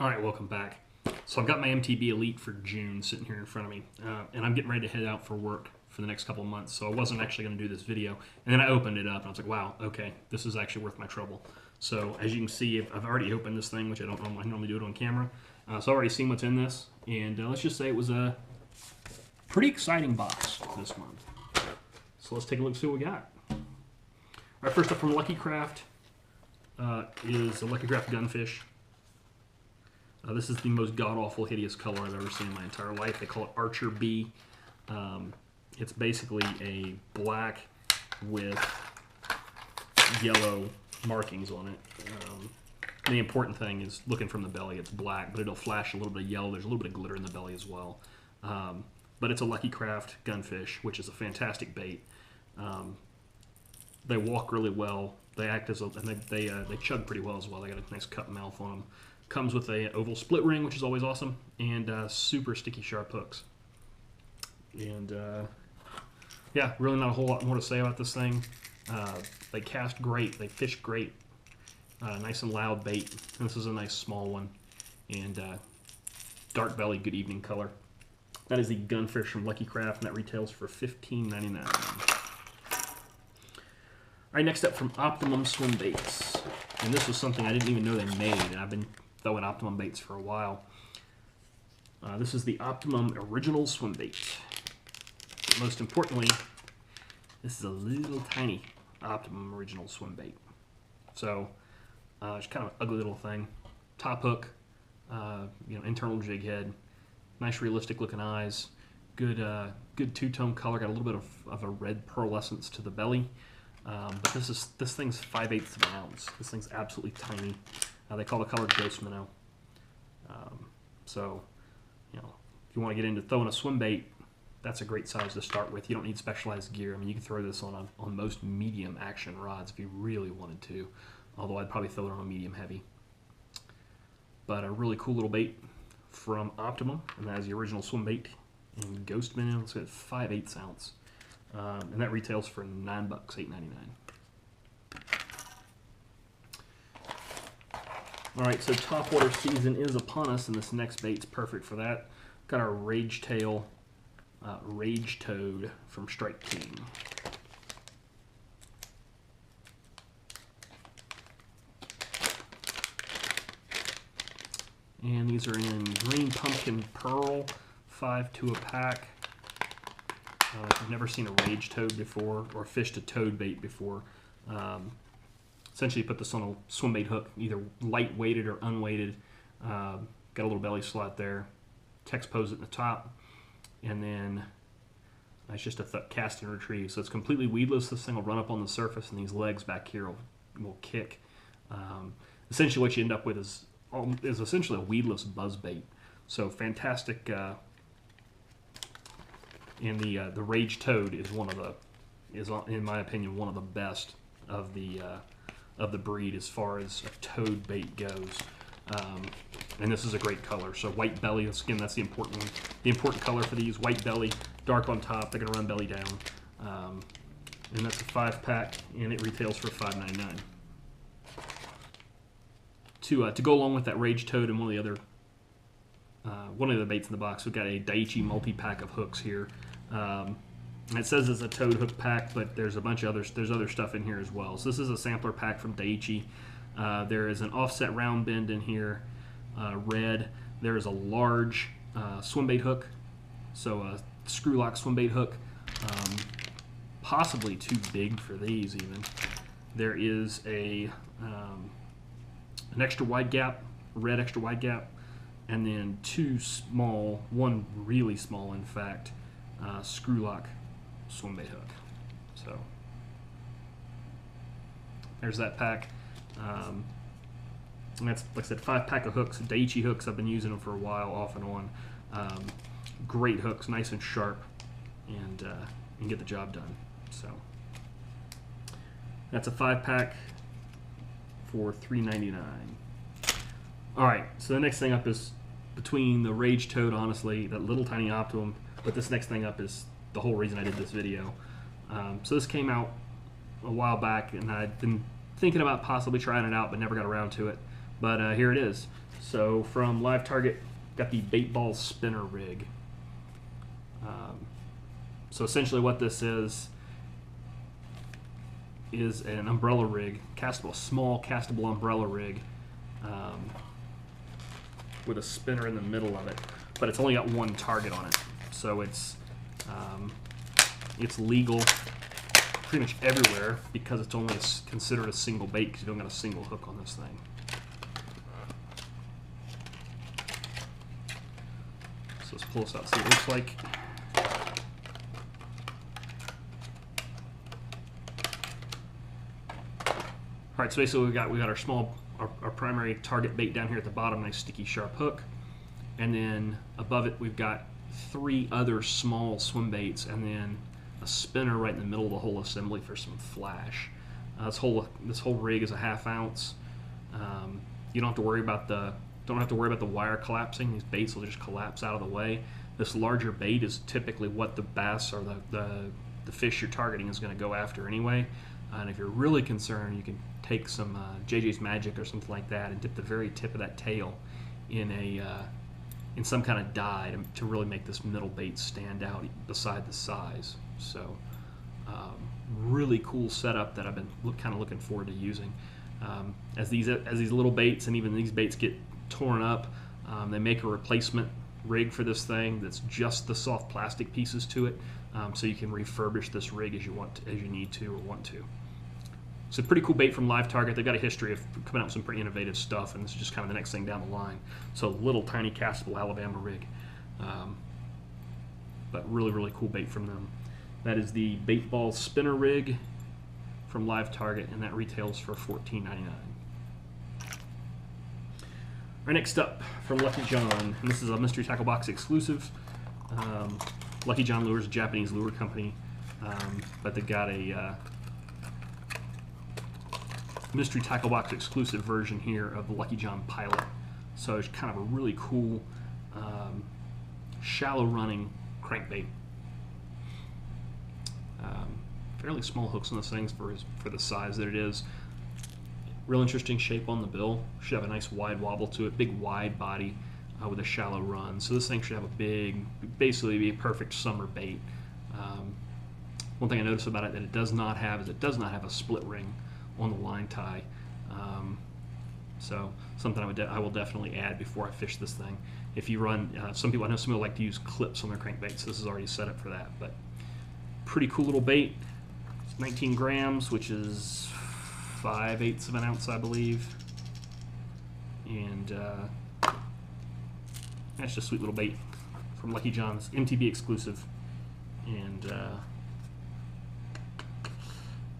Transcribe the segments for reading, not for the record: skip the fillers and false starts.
Alright, welcome back. So I've got my MTB Elite for June sitting here in front of me, and I'm getting ready to head out for work for the next couple of months, so I wasn't actually going to do this video. And then I opened it up, and I was like, wow, okay, this is actually worth my trouble. So as you can see, I've already opened this thing, which I normally do it on camera. So I've already seen what's in this, and let's just say it was a pretty exciting box this month. So let's take a look and see what we got. Alright, first up from Lucky Craft is a Lucky Craft Gunfish. This is the most god-awful, hideous color I've ever seen in my entire life. They call it Archer B. It's basically a black with yellow markings on it. The important thing is, looking from the belly, it's black, but it'll flash a little bit of yellow. There's a little bit of glitter in the belly as well. But it's a Lucky Craft Gunfish, which is a fantastic bait. They walk really well. They act as a, and they chug pretty well as well. They got a nice cut mouth on them. Comes with a oval split ring, which is always awesome, and super sticky sharp hooks. And yeah, really not a whole lot more to say about this thing. They cast great, they fish great, nice and loud bait. And this is a nice small one, and dark belly, good evening color. That is the Gunfish from Lucky Craft, and that retails for $15.99. All right, next up from Optimum Swim Baits, and this was something I didn't even know they made, and I've been throwing Optimum baits for a while. This is the Optimum Original Swim Bait. Most importantly, this is a little tiny Optimum Original Swim Bait. So it's kind of an ugly little thing. Top hook, internal jig head, nice realistic looking eyes, good two-tone color. Got a little bit of a red pearlescence to the belly. But this thing's 5/8 of an ounce. This thing's absolutely tiny. They call the color Ghost Minnow. So, if you want to get into throwing a swim bait, that's a great size to start with. You don't need specialized gear. I mean, you can throw this on most medium action rods if you really wanted to. Although I'd probably throw it on a medium heavy. But a really cool little bait from Optimum, and that is the original swim bait in Ghost Minnow. It's got 5/8 ounce. And that retails for $9, $8.99. Alright, so topwater season is upon us, and this next bait's perfect for that. Got our Rage Tail Rage Toad from Strike King. And these are in Green Pumpkin Pearl, 5 to a pack. If you've never seen a Rage Toad before, or fished a toad bait before, essentially you put this on a swim bait hook, either light weighted or unweighted. Got a little belly slot there. Text pose at the top, and then it's just a cast and retrieve. So it's completely weedless. This thing will run up on the surface, and these legs back here will kick. Essentially, what you end up with is essentially a weedless buzz bait. So fantastic. And the Rage Toad is in my opinion, one of the best of the breed as far as a toad bait goes. And this is a great color. So white belly, again, that's the important color for these. White belly, dark on top. They're gonna run belly down. And that's a 5-pack, and it retails for $5.99. To go along with that Rage Toad and one of the baits in the box, we've got a Daiichi multi-pack of hooks here. It says it's a toad hook pack, but there's a bunch of there's other stuff in here as well. So this is a sampler pack from Daiichi. There is an offset round bend in here, red. There is a large swim bait hook, so a screw lock swim bait hook, possibly too big for these even. There is an extra wide gap, red extra wide gap, and then two small, one really small in fact, screw lock swim bait hook. So there's that pack. And that's, like I said, 5-pack of hooks. Daiichi hooks, I've been using them for a while off and on. Great hooks, nice and sharp, and get the job done. So that's a 5-pack for $3.99. Alright, so the next thing up is between the Rage Toad, honestly, that little tiny Optimum, but this next thing up is the whole reason I did this video. So this came out a while back, and I'd been thinking about possibly trying it out, but never got around to it. But here it is. So from LiveTarget, got the Baitball spinner rig. So essentially what this is an umbrella rig, a small castable umbrella rig with a spinner in the middle of it, but it's only got one target on it. So it's legal pretty much everywhere because it's only considered a single bait because you don't got a single hook on this thing. So let's pull this out and see what it looks like. All right, so basically we got our primary target bait down here at the bottom, nice sticky sharp hook, and then above it we've got 3 other small swim baits, and then a spinner right in the middle of the whole assembly for some flash. This whole rig is a 1/2 ounce. You don't have to worry about the wire collapsing. These baits will just collapse out of the way. This larger bait is typically what the bass or the fish you're targeting is going to go after anyway. And if you're really concerned, you can take some JJ's Magic or something like that and dip the very tip of that tail in some kind of dye to really make this middle bait stand out beside the size. So really cool setup that I've been kind of looking forward to using. As these little baits and even these baits get torn up, they make a replacement rig for this thing that's just the soft plastic pieces to it, so you can refurbish this rig as you need to or want to. It's a pretty cool bait from LiveTarget. They've got a history of coming out with some pretty innovative stuff, and this is just kind of the next thing down the line. So little tiny castable Alabama rig, but really cool bait from them. That is the Baitball spinner rig from LiveTarget, and that retails for $14.99. Right, next up from Lucky John, and this is a Mystery Tackle Box exclusive. Lucky John Lures, a Japanese lure company, but they've got a Mystery Tackle Box exclusive version here of the Lucky John Pilot. So it's kind of a really cool shallow running crankbait. Fairly small hooks on this thing for the size that it is. Real interesting shape on the bill. Should have a nice wide wobble to it, big wide body with a shallow run. So this thing should have basically be a perfect summer bait. One thing I noticed about it that it does not have a split ring on the line tie. So something I will definitely add before I fish this thing. If you run, I know some people like to use clips on their crankbaits. So this is already set up for that. But pretty cool little bait. It's 19 grams, which is 5/8 of an ounce, I believe. And that's just a sweet little bait from Lucky John's, MTB exclusive. And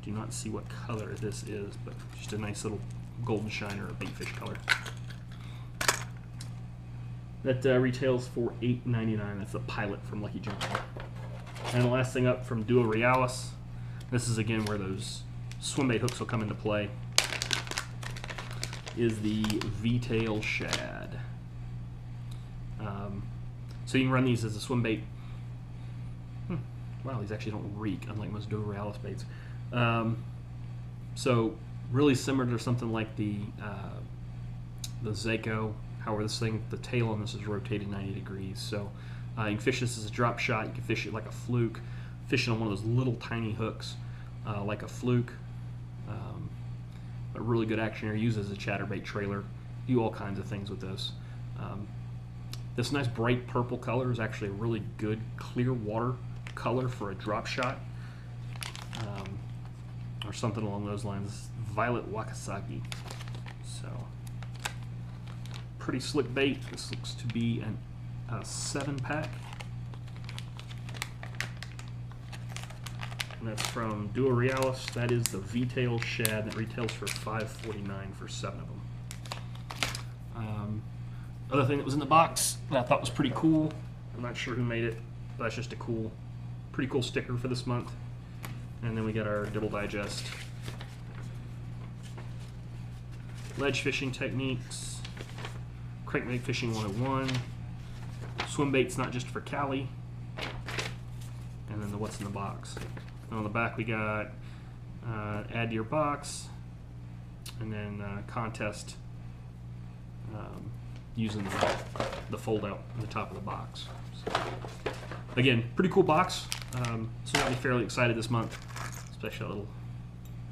do not see what color this is, but just a nice little golden shiner or baitfish color. That retails for $8.99. That's the Pilot from Lucky John. And the last thing up from Duo Realis. This is again where those Swimbait hooks will come into play. Is the V-tail Shad. So you can run these as a Swimbait. Wow, these actually don't reek, unlike most Duo Realis baits. So really similar to something like the Zako. However, the tail on this is rotated 90 degrees. So you can fish this as a drop shot. You can fish it like a fluke. Fish it on one of those little tiny hooks, like a fluke. But really good action here. Use as a chatterbait trailer. Do all kinds of things with this. This nice bright purple color is actually a really good clear water color for a drop shot, or something along those lines. Violet Wakasagi. So pretty slick bait. This looks to be a 7-pack. And that's from Duo Realis. That is the V-tail Shad that retails for $5.49 for 7 of them. Other thing that was in the box that I thought was pretty cool. I'm not sure who made it, but that's just a pretty cool sticker for this month. And then we got our Dibble Digest. Ledge fishing techniques. Crankbait fishing 101. Swim baits not just for Cali. And then the what's in the box. And on the back we got add to your box, and then contest using the fold out in the top of the box. So, again, pretty cool box. This got me fairly excited this month, especially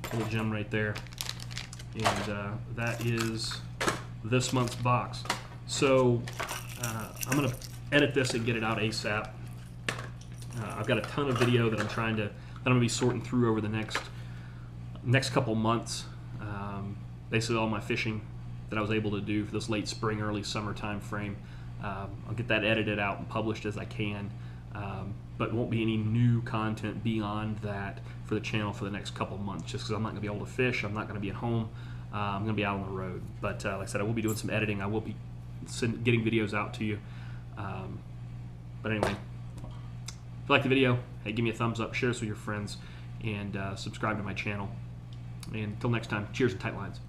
that little gem right there. And that is this month's box. So I'm going to edit this and get it out ASAP. I've got a ton of video that I'm going to be sorting through over the next couple months. Basically all my fishing that I was able to do for this late spring, early summer time frame. I'll get that edited out and published as I can. But won't be any new content beyond that for the channel for the next couple months, just because I'm not going to be able to fish. I'm not going to be at home. I'm going to be out on the road. But like I said, I will be doing some editing. I will be getting videos out to you. But anyway, if you like the video, hey, give me a thumbs up, share this with your friends, and subscribe to my channel. And until next time, cheers and tight lines.